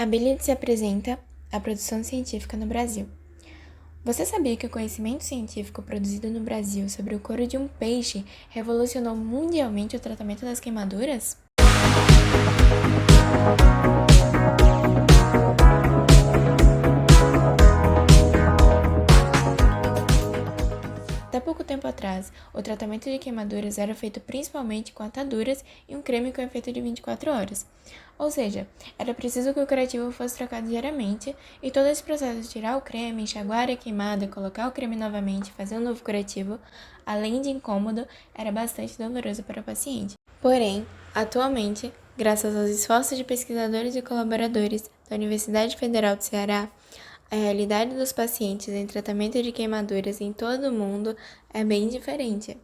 A Billiard se apresenta à produção científica no Brasil. Você sabia que o conhecimento científico produzido no Brasil sobre o couro de um peixe revolucionou mundialmente o tratamento das queimaduras? Até pouco tempo atrás, o tratamento de queimaduras era feito principalmente com ataduras e um creme com efeito de 24 horas. Ou seja, era preciso que o curativo fosse trocado diariamente e todo esse processo de tirar o creme, enxaguar a queimada, colocar o creme novamente e fazer um novo curativo, além de incômodo, era bastante doloroso para o paciente. Porém, atualmente, graças aos esforços de pesquisadores e colaboradores da Universidade Federal do Ceará, a realidade dos pacientes em tratamento de queimaduras em todo o mundo é bem diferente.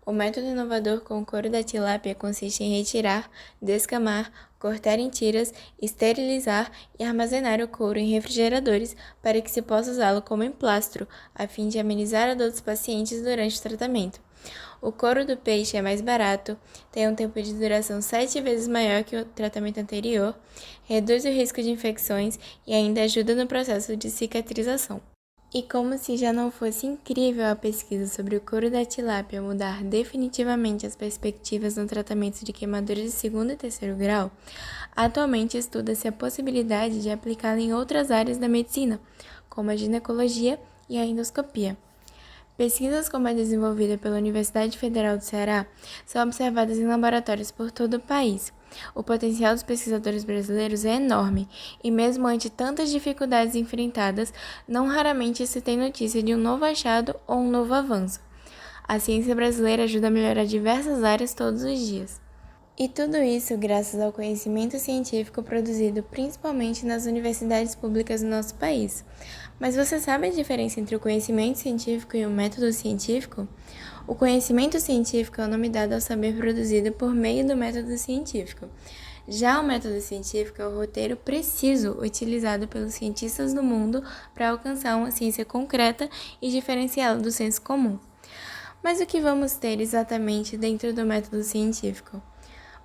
O método inovador com o couro da tilápia consiste em retirar, descamar, cortar em tiras, esterilizar e armazenar o couro em refrigeradores para que se possa usá-lo como emplastro, a fim de amenizar a dor dos pacientes durante o tratamento. O couro do peixe é mais barato, tem um tempo de duração 7 vezes maior que o tratamento anterior, reduz o risco de infecções e ainda ajuda no processo de cicatrização. E como se já não fosse incrível a pesquisa sobre o couro da tilápia mudar definitivamente as perspectivas no tratamento de queimaduras de segundo e terceiro grau, atualmente estuda-se a possibilidade de aplicá-la em outras áreas da medicina, como a ginecologia e a endoscopia. Pesquisas como a desenvolvida pela Universidade Federal do Ceará são observadas em laboratórios por todo o país. O potencial dos pesquisadores brasileiros é enorme, e mesmo ante tantas dificuldades enfrentadas, não raramente se tem notícia de um novo achado ou um novo avanço. A ciência brasileira ajuda a melhorar diversas áreas todos os dias. E tudo isso graças ao conhecimento científico produzido principalmente nas universidades públicas do nosso país. Mas você sabe a diferença entre o conhecimento científico e o método científico? O conhecimento científico é o nome dado ao saber produzido por meio do método científico. Já o método científico é o roteiro preciso utilizado pelos cientistas do mundo para alcançar uma ciência concreta e diferenciá-la do senso comum. Mas o que vamos ter exatamente dentro do método científico?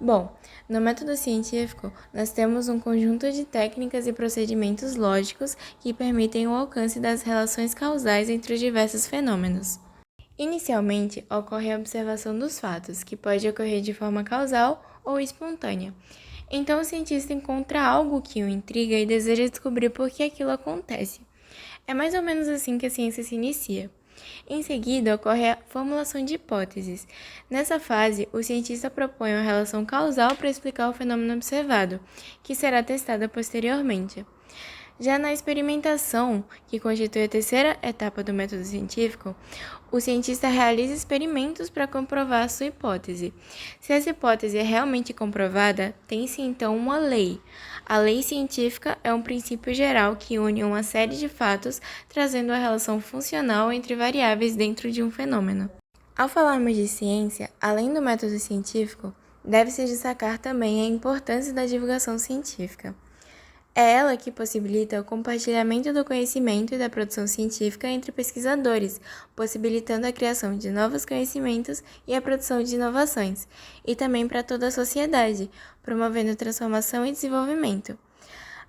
Bom, no método científico, nós temos um conjunto de técnicas e procedimentos lógicos que permitem o alcance das relações causais entre os diversos fenômenos. Inicialmente, ocorre a observação dos fatos, que pode ocorrer de forma causal ou espontânea. Então, o cientista encontra algo que o intriga e deseja descobrir por que aquilo acontece. É mais ou menos assim que a ciência se inicia. Em seguida, ocorre a formulação de hipóteses. Nessa fase, o cientista propõe uma relação causal para explicar o fenômeno observado, que será testada posteriormente. Já na experimentação, que constitui a terceira etapa do método científico, o cientista realiza experimentos para comprovar a sua hipótese. Se essa hipótese é realmente comprovada, tem-se então uma lei. A lei científica é um princípio geral que une uma série de fatos, trazendo a relação funcional entre variáveis dentro de um fenômeno. Ao falarmos de ciência, além do método científico, deve-se destacar também a importância da divulgação científica. É ela que possibilita o compartilhamento do conhecimento e da produção científica entre pesquisadores, possibilitando a criação de novos conhecimentos e a produção de inovações, e também para toda a sociedade, promovendo transformação e desenvolvimento.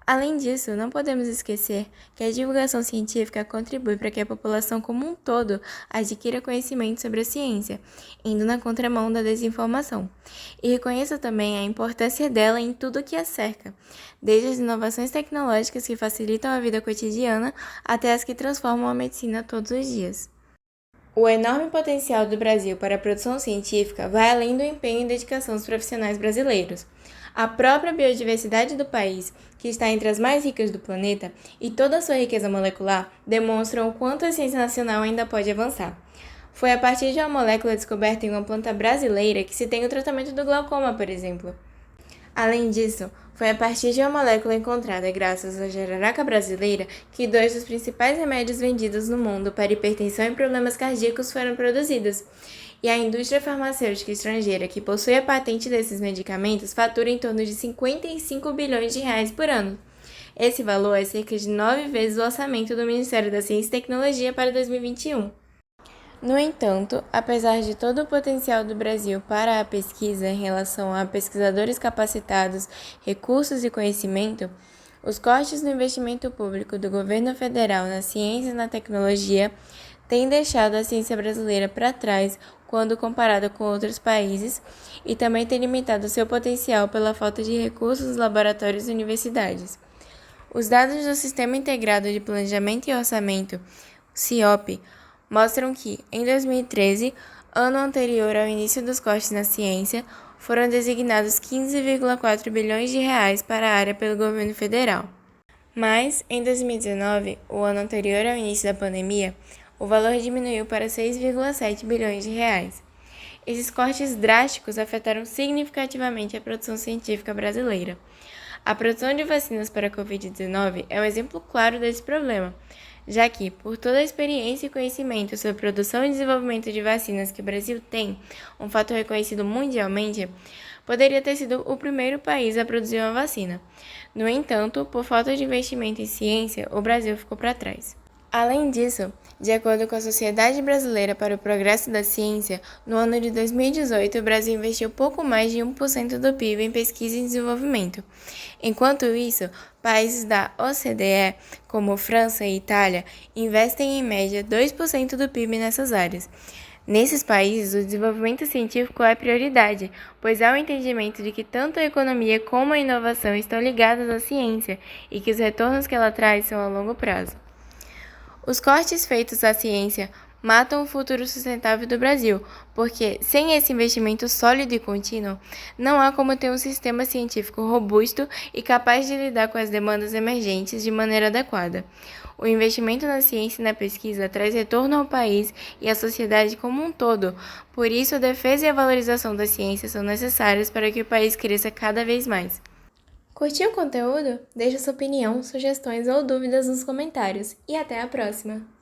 Além disso, não podemos esquecer que a divulgação científica contribui para que a população como um todo adquira conhecimento sobre a ciência, indo na contramão da desinformação, e reconheça também a importância dela em tudo o que a cerca, desde as inovações tecnológicas que facilitam a vida cotidiana até as que transformam a medicina todos os dias. O enorme potencial do Brasil para a produção científica vai além do empenho e dedicação dos profissionais brasileiros. A própria biodiversidade do país, que está entre as mais ricas do planeta, e toda a sua riqueza molecular demonstram o quanto a ciência nacional ainda pode avançar. Foi a partir de uma molécula descoberta em uma planta brasileira que se tem o tratamento do glaucoma, por exemplo. Além disso, foi a partir de uma molécula encontrada graças à jararaca brasileira que 2 dos principais remédios vendidos no mundo para hipertensão e problemas cardíacos foram produzidos. E a indústria farmacêutica estrangeira que possui a patente desses medicamentos fatura em torno de 55 bilhões de reais por ano. Esse valor é cerca de 9 vezes o orçamento do Ministério da Ciência e Tecnologia para 2021. No entanto, apesar de todo o potencial do Brasil para a pesquisa em relação a pesquisadores capacitados, recursos e conhecimento, Os cortes no investimento público do governo federal na ciência e na tecnologia têm deixado a ciência brasileira para trás quando comparada com outros países e também tem limitado seu potencial pela falta de recursos nos laboratórios e universidades. Os dados do Sistema Integrado de Planejamento e Orçamento, CIOP, mostram que, em 2013, ano anterior ao início dos cortes na ciência, foram designados 15,4 bilhões de reais para a área pelo governo federal. Mas, em 2019, o ano anterior ao início da pandemia, o valor diminuiu para 6,7 bilhões de reais. Esses cortes drásticos afetaram significativamente a produção científica brasileira. A produção de vacinas para a Covid-19 é um exemplo claro desse problema, já que, por toda a experiência e conhecimento sobre produção e desenvolvimento de vacinas que o Brasil tem, um fato reconhecido mundialmente, poderia ter sido o primeiro país a produzir uma vacina. No entanto, por falta de investimento em ciência, o Brasil ficou para trás. Além disso, de acordo com a Sociedade Brasileira para o Progresso da Ciência, no ano de 2018 o Brasil investiu pouco mais de 1% do PIB em pesquisa e desenvolvimento. Enquanto isso, países da OCDE, como França e Itália, investem em média 2% do PIB nessas áreas. Nesses países, o desenvolvimento científico é prioridade, pois há o entendimento de que tanto a economia como a inovação estão ligadas à ciência e que os retornos que ela traz são a longo prazo. Os cortes feitos à ciência matam o futuro sustentável do Brasil, porque, sem esse investimento sólido e contínuo, não há como ter um sistema científico robusto e capaz de lidar com as demandas emergentes de maneira adequada. O investimento na ciência e na pesquisa traz retorno ao país e à sociedade como um todo, por isso a defesa e a valorização da ciência são necessárias para que o país cresça cada vez mais. Curtiu o conteúdo? Deixe sua opinião, sugestões ou dúvidas nos comentários e até a próxima!